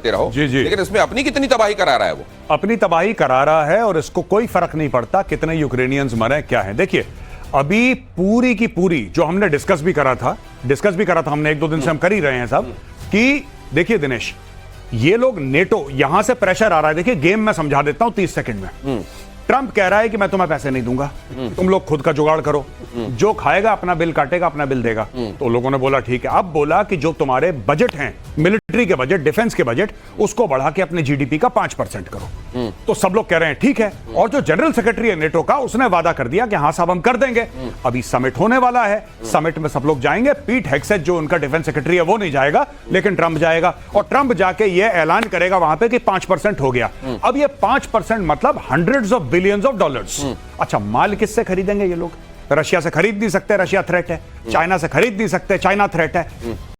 करते रहो। जी जी। लेकिन इसमें अपनी कितनी तबाही करा रहा है वो? अपनी तबाही करा रहा है और इसको कोई फर्क नहीं पड़ता कितने यूक्रेनियंस मरे क्या है। देखिए अभी पूरी की पूरी जो हमने डिस्कस भी करा था हमने, 1-2 दिन से हम कर ही रहे हैं सब, कि देखिए दिनेश, ये लोग नेटो, यहां से प्रेशर आ रहा है। देखिए गेम मैं समझा देता हूं 30 सेकंड में। ट्रंप कह रहा है कि मैं तुम्हें पैसे नहीं दूंगा, तुम लोग खुद का जुगाड़ करो, जो खाएगा अपना बिल काटेगा, अपना बिल देगा। तो लोगों ने बोला ठीक है। अब बोला कि जो तुम्हारे बजट हैं, मिलिट्री के बजट, डिफेंस के बजट, उसको बढ़ा के अपने जीडीपी का 5% करो। तो सब लोग कह रहे हैं ठीक है। और जो जनरल सेक्रेटरी है नेटो का, उसने वादा कर दिया कि हाँ साहब हम कर देंगे। अभी समिट होने वाला है, समिट में सब लोग जाएंगे। पीट हेग्सेथ जो उनका डिफेंस सेक्रेटरी है वो नहीं जाएगा, लेकिन ट्रंप जाएगा और ट्रंप जाके ये ऐलान करेगा वहां पे कि 5% हो गया। अब ये 5% मतलब hundreds of billions of dollars. अच्छा, माल किससे खरीदेंगे ये लोग? रशिया से खरीद नहीं सकते, रशिया थ्रेट है। चाइना से खरीद नहीं सकते, चाइना थ्रेट है।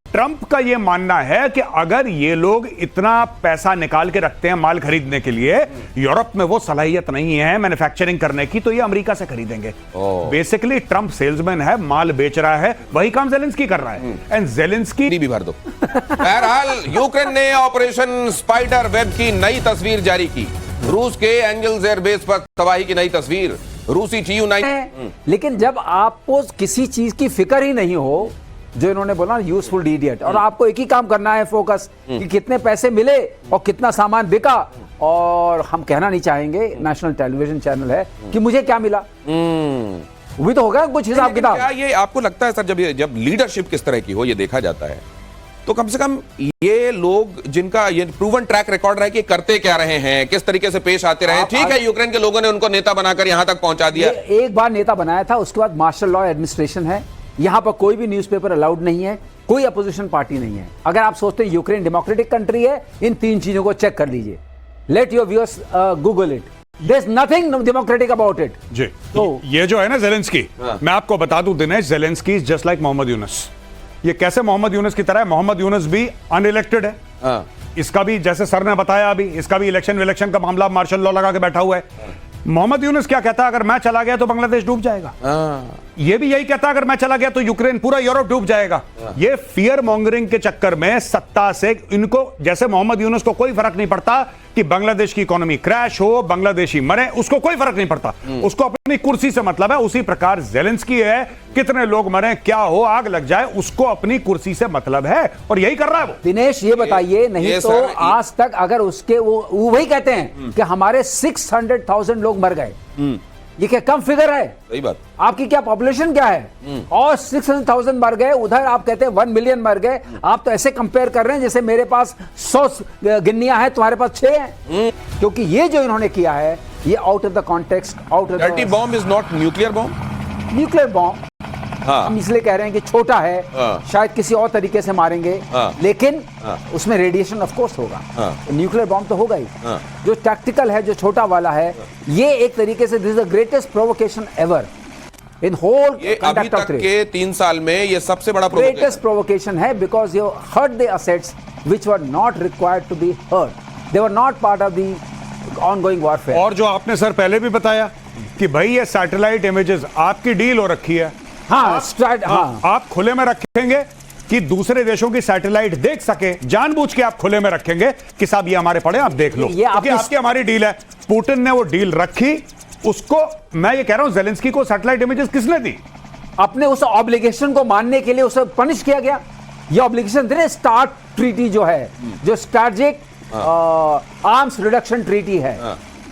ट्रंप का यह मानना है कि अगर ये लोग इतना पैसा निकाल के रखते हैं माल खरीदने के लिए, यूरोप में वो सलाहियत नहीं है मैन्युफैक्चरिंग करने की, तो ये अमेरिका से खरीदेंगे। बेसिकली ट्रंप सेल्समैन है, माल बेच रहा है, वही काम ज़ेलेंस्की कर रहा है। एंड ज़ेलेंस्की भी भर दो। बहरहाल यूक्रेन ने ऑपरेशन स्पाइडर वेब की नई तस्वीर जारी की। रूस के एंजल्स एयरबेस पर तबाही की नई तस्वीर। रूसी TU-9। लेकिन जब आपको किसी चीज की फिक्र ही नहीं हो, जो इन्होंने बोला यूजफुल इडियट, और आपको एक ही काम करना है, फोकस, कि कितने पैसे मिले और कितना सामान बिका। और हम कहना नहीं चाहेंगे, नेशनल टेलीविजन चैनल है, कि मुझे क्या मिला, वो भी तो होगा कुछ हिसाब किताब। क्या ये आपको लगता है सर, जब लीडरशिप किस तरह की हो ये देखा जाता है, तो कम से कम ये लोग जिनका ये प्रूवन ट्रैक रिकॉर्ड रहा है कि करते क्या रहे हैं, किस तरीके से पेश आते रहे, ठीक है यूक्रेन के लोगों ने उनको नेता बनाकर यहां तक पहुंचा दिया। एक बार नेता बनाया था, उसके बाद मार्शल लॉ एडमिनिस्ट्रेशन है, यहां पर कोई भी न्यूज़पेपर अलाउड नहीं है, कोई अपोजिशन पार्टी नहीं है। अगर आप सोचते हैं यूक्रेन डेमोक्रेटिक कंट्री है, इन 3 चीजों को चेक कर लीजिए। Let your viewers Google it, there is nothing democratic about it. जी, तो ये जो है ना ज़ेलेंस्की, मैं आपको बता दूं Dinesh, Zelensky is just like Mohammad Yunus. ये कैसे मोहम्मद यूनुस की तरह है? मोहम्मद यूनुस भी अनइलेक्टेड है। इसका भी, जैसे सर ने बताया अभी, इसका भी इलेक्शन का मामला मार्शल लॉ लगा के बैठा हुआ है। मोहम्मद यूनुस क्या कहता है? अगर मैं चला गया तो बांग्लादेश डूब जाएगा। ये भी यही कहता है, अगर मैं चला गया तो यूक्रेन, पूरा यूरोप डूब जाएगा। ये फियर मॉन्गरिंग के चक्कर में सत्ता से इनको, जैसे मोहम्मद यूनुस को कोई फर्क नहीं पड़ता कि बांग्लादेश की इकोनॉमी क्रैश हो, बांग्लादेशी मरे, उसको कोई फर्क नहीं पड़ता, उसको अपनी कुर्सी से मतलब है। उसी प्रकार ज़ेलेंस्की है, कितने लोग मरे, क्या हो, आग लग जाए, उसको अपनी कुर्सी से मतलब है, और यही कर रहा है वो। दिनेश ये बताइए, नहीं तो आज तक अगर उसके वो वही कहते हैं कि हमारे 600,000 लोग मर गए, ये क्या कम फिगर है? सही बात। आपकी क्या पॉपुलेशन क्या है? और 600,000 मर गए, उधर आप कहते हैं 1 मिलियन मर गए। आप तो ऐसे कंपेयर कर रहे हैं जैसे मेरे पास 100 गिन्नियां हैं, तुम्हारे पास 6 हैं। क्योंकि ये जो इन्होंने किया है, ये out of the context, out of the. Dirty bomb is not nuclear bomb. Nuclear bomb हम इसलिए कह रहे हैं कि छोटा है, शायद किसी और तरीके से मारेंगे, लेकिन उसमें रेडिएशन ऑफ कोर्स होगा। न्यूक्लियर बॉम्ब तो होगा ही। जो टैक्टिकल है, जो छोटा वाला है, ये एक तरीके से this is the greatest provocation ever in whole अभी तक के 3 साल में ये सबसे बड़ा ग्रेटेस्ट प्रोवोकेशन है, because you hurt the assets which were not required to be hurt, they were not part of the ongoing warfare. और जो आपने सर पहले भी बताया कि भाई ये सैटेलाइट इमेजेस आपकी डील हो रखी है। आप खुले में रखेंगे कि दूसरे देशों की सैटेलाइट देख सके, जानबूझ के आप खुले में रखेंगे कि साहब ये हमारे पड़े, आप देख लो, ये आपकी हमारी डील है। पुतिन ने वो डील रखी, उसको मैं ये कह रहा हूं, ज़ेलेंस्की को सैटेलाइट इमेजेस किसने दी? अपने उस ऑब्लिगेशन को मानने के लिए उसे पनिश किया गया। ये ऑब्लिगेशन थे, स्टार्ट ट्रीटी जो है, जो स्ट्रैटेजिक आर्म्स रिडक्शन ट्रीटी है,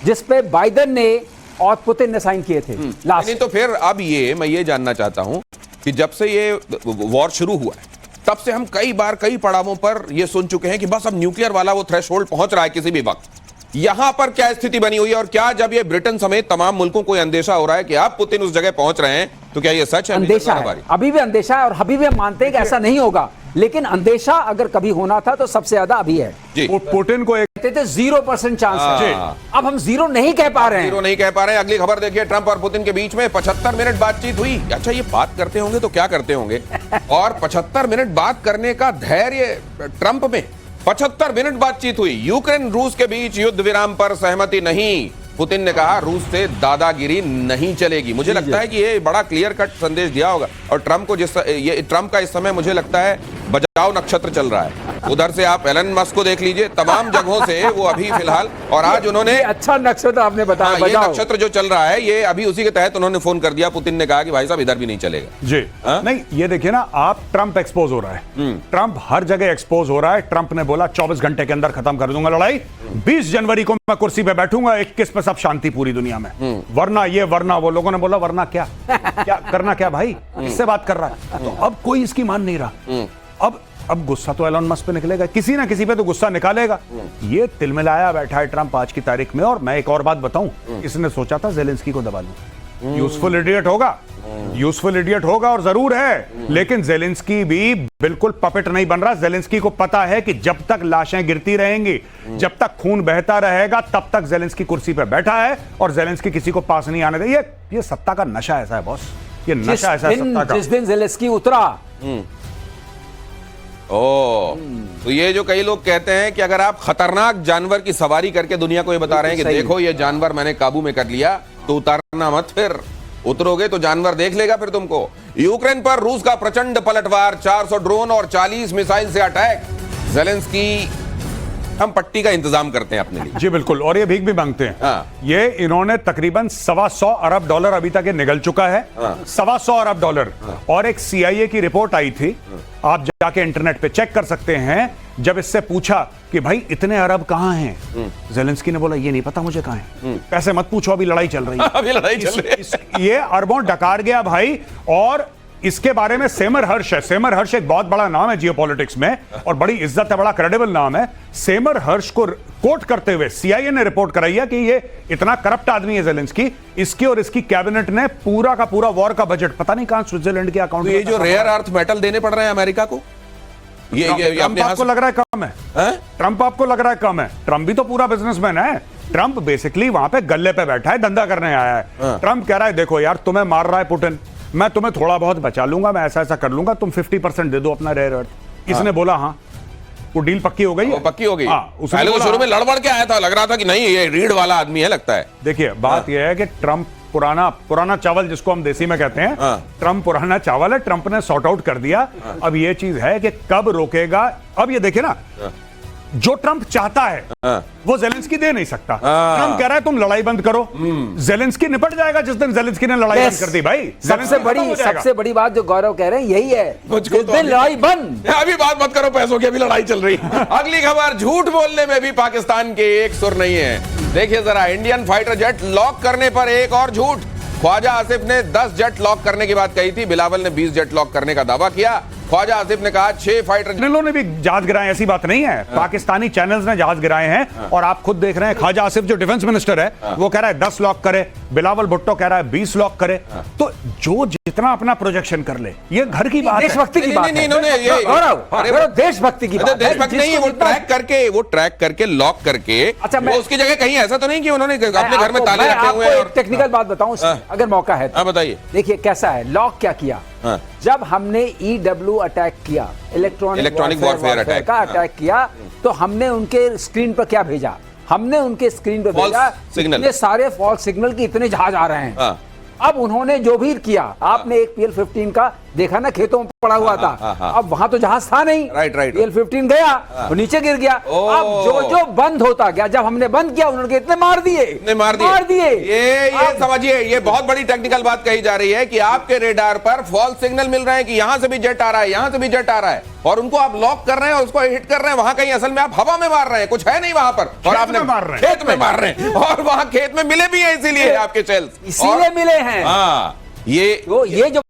जिसपे बाइडेन ने और पुतिन ने साइन किए थे लास्ट। नहीं तो फिर अब ये मैं ये जानना चाहता हूं कि जब से ये वॉर शुरू हुआ है, तब से हम कई बार कई पड़ावों पर ये सुन चुके हैं कि बस अब न्यूक्लियर वाला वो थ्रेशोल्ड पहुंच रहा है किसी भी वक्त। यहां पर क्या स्थिति बनी हुई है, और क्या जब ये ब्रिटेन समेत तमाम मुल्कों को अंदेशा हो रहा है कि अब पुतिन उस जगह पहुंच रहे हैं, तो क्या ये सच है? अंदेशा है, अभी भी अंदेशा है, और अभी भी हम मानते हैं कि ऐसा नहीं होगा, लेकिन अंदेशा अगर कभी होना था तो सबसे ज्यादा अभी है। पुतिन को कहते थे 0% चांस है, अब हम 0 नहीं कह पा रहे हैं। 0 नहीं कह पा रहे हैं। अगली खबर देखिए, ट्रंप और पुतिन के बीच में 75 मिनट बातचीत हुई। अच्छा, ये बात करते होंगे तो क्या करते होंगे? और 75 मिनट बात करने का धैर्य ट्रंप में। 75 मिनट बातचीत हुई। यूक्रेन रूस के बीच युद्ध विराम पर सहमति नहीं। पुतिन ने कहा रूस से दादागिरी नहीं चलेगी। मुझे लगता है कि ये बड़ा क्लियर कट संदेश दिया होगा, और ट्रंप को ट्रंप का इस समय मुझे लगता है बचाव नक्षत्र चल रहा है। उधर से आप एलन मस्क को देख लीजिए, तमाम जगहों से वो अभी फिलहाल, और आज उन्होंने ये अच्छा नक्षत्र आपने बताया, ये बजाओ। नक्षत्र जो चल रहा है ये अभी उसी के तहत उन्होंने फोन कर दिया। पुतिन ने कहा कि भाई साहब इधर भी नहीं चलेगा जी। हाँ? नहीं, ये देखिए ना, आप ट्रंप एक्सपोज हो रहा है, ट्रंप हर जगह एक्सपोज हो रहा है। ट्रंप ने बोला 24 घंटे के अंदर खत्म कर दूंगा लड़ाई, 20 जनवरी को मैं कुर्सी पे बैठूंगा, 21 पे सब शांति पूरी दुनिया में, वरना ये वरना वो। लोगों ने बोला वरना क्या क्या करना, क्या भाई किससे बात कर रहा है? तो अब कोई इसकी मान नहीं रहा। अब गुस्सा तो एलन मस्क पे निकलेगा, किसी ना किसी पे तो गुस्सा निकालेगा। ये तिलमिलाया बैठा है ट्रंप आज की तारीख में। और मैं एक और बात बताऊं, इसने सोचा था जेलेंस्की को दबा लूं। यूजफुल इडियट होगा, यूजफुल इडियट होगा और जरूर है, लेकिन जेलेंस्की भी बिल्कुल पपेट नहीं बन रहा। जेलेंस्की को पता है कि जब तक लाशें गिरती रहेंगी, जब तक खून बहता रहेगा, तब तक जेलेंस्की कुर्सी पे बैठा है और जेलेंस्की किसी को पास नहीं आने दे। ये सत्ता का नशा ऐसा है बॉस, ये नशा ऐसा है सत्ता का। जिस दिन जेलेंस्की उतरा, तो ये जो कई लोग कहते हैं कि अगर आप खतरनाक जानवर की सवारी करके दुनिया को ये बता रहे हैं कि सही। देखो ये जानवर मैंने काबू में कर लिया, तो उतारना मत, फिर उतरोगे तो जानवर देख लेगा फिर तुमको। यूक्रेन पर रूस का प्रचंड पलटवार, 400 ड्रोन और 40 मिसाइल से अटैक। जेलेंस्की हम पट्टी का इंतजाम करते हैं अपने लिए। जी बिल्कुल, और ये भीख भी मांगते हैं। हाँ। ये इन्होंने तकरीबन $125 अरब अभी तक ये निगल चुका है। $125 अरब। और एक CIA की रिपोर्ट आई थी, आप जाके इंटरनेट पे चेक कर सकते हैं। जब इससे पूछा कि भाई इतने अरब कहां हैं, जेलेंस्की ने बोला ये नहीं पता मुझे कहां है, पैसे मत पूछो, अभी लड़ाई चल रही है। अभी लड़ाई चल रही है। ये अरबों डकार गया भाई। और इसके बारे में सेमर हर्ष है। सेमर हर्ष एक बहुत बड़ा नाम है जियोपॉलिटिक्स में और बड़ी इज्जत है, बड़ा क्रेडिबल नाम है। सेमर हर्ष को कोट करते हुए CIA ने रिपोर्ट कराई है कि ये इतना करप्ट आदमी है जेलेंस्की, इसकी और इसकी कैबिनेट ने पूरा का पूरा वॉर का बजट पता नहीं कहां स्विट्जरलैंड के अकाउंट तो ये जो रेयर अर्थ मेटल देने पड़ रहे हैं अमेरिका को, ये ट्रंप आपको लग रहा है कम है? ट्रंप आपको लग रहा है कम है? ट्रंप भी तो पूरा बिजनेसमैन है। ट्रंप बेसिकली वहां पे गल्ले पे बैठा है, धंधा करने आया है। ट्रंप कह रहा है देखो यार, तुम्हें मार रहा है पुतिन, मैं तुम्हें थोड़ा बहुत बचा लूंगा, मैं ऐसा ऐसा कर लूंगा, तुम 50% दे दो अपना रेयर अर्थ। इसने बोला हाँ, वो डील पक्की हो गई। वो पक्की हो गई। उसने पहले तो बोला, शुरू में लड़बड़ के आया था, लग रहा था कि नहीं ये रीढ़ वाला आदमी है लगता है। देखिए बात यह है कि ट्रंप पुराना चावल जिसको हम देसी में कहते हैं, ट्रंप पुराना चावल है। ट्रंप ने सॉर्ट आउट कर दिया। अब ये चीज है कि कब रोकेगा। अब ये देखिए ना, जो ट्रंप चाहता है वो जेलेंस्की दे नहीं सकता। ट्रंप कह रहा है तुम लड़ाई बंद करो, जेलेंस्की निपट जाएगा जिस दिन जेलेंस्की ने लड़ाई बंद कर दी। भाई सबसे बड़ी बात जो गौरव कह रहे हैं यही है, जिस दिन लड़ाई बंद। अभी बात मत करो पैसों की, अभी लड़ाई चल रही है। अगली खबर, झूठ बोलने में भी पाकिस्तान के एक सुर नहीं है। देखिए जरा, इंडियन फाइटर जेट लॉक करने पर एक और झूठ। ख्वाजा आसिफ ने 10 जेट लॉक करने की बात कही थी, बिलावल ने 20 जेट लॉक करने का दावा किया। ख्वाजा आसिफ ने कहा 6 फाइटर। ने भी जहाज गिराए, ऐसी बात नहीं है। पाकिस्तानी चैनल्स ने जहाज गिराए हैं और आप खुद देख रहे हैं। ख्वाजा आसिफ जो डिफेंस मिनिस्टर है वो कह रहा है 10 लॉक करे, बिलावल भुट्टो कह रहा है 20 लॉक करे। तो जो जितना अपना प्रोजेक्शन कर ले, ये घर की बात है, देशभक्ति की बात है। गौरव, देशभक्ति की बात है। देशभक्ति नहीं है, वो ट्रैक करके लॉक करके। अच्छा, मैं उसकी जगह कहीं ऐसा तो नहीं कि उन्होंने अपने घर में ताले रखे हुए हैं। टेक्निकल बात बताऊं अगर मौका है तो। बताइए। देखिए कैसा है, लॉक क्या किया। जब हमने EW अटैक किया, इलेक्ट्रॉनिक वॉरफेयर अटैक का अटैक किया, तो हमने उनके स्क्रीन पर क्या भेजा? हमने उनके स्क्रीन पर भेजा इतने सारे फॉल्स सिग्नल की इतने जहाज आ रहे हैं। अब उन्होंने जो भी किया, आपने एक PL-15 का देखा ना, खेतों में पड़ा हुआ था। अब वहां तो जहाज था नहीं। राइट। PL-15 गया, वो नीचे गिर गया। अब जो बंद होता गया, जब हमने बंद किया उन्होंने इतने मार दिए। ये समझिए, ये बहुत बड़ी टेक्निकल बात कही जा रही है कि आपके रेडार पर फॉल्स सिग्नल मिल रहे हैं कि यहां से भी जेट आ रहा है, यहां से भी जेट आ रहा है, और उनको आप लॉक कर रहे हैं, उसको हिट कर रहे हैं। वहां कहीं असल में आप हवा में मार रहे हैं, कुछ है नहीं वहां पर, और आपने खेत में मार रहे हैं, और वहां खेत में मिले भी हैं, इसीलिए आपके सेल्स इसीलिए मिले हैं। ये जो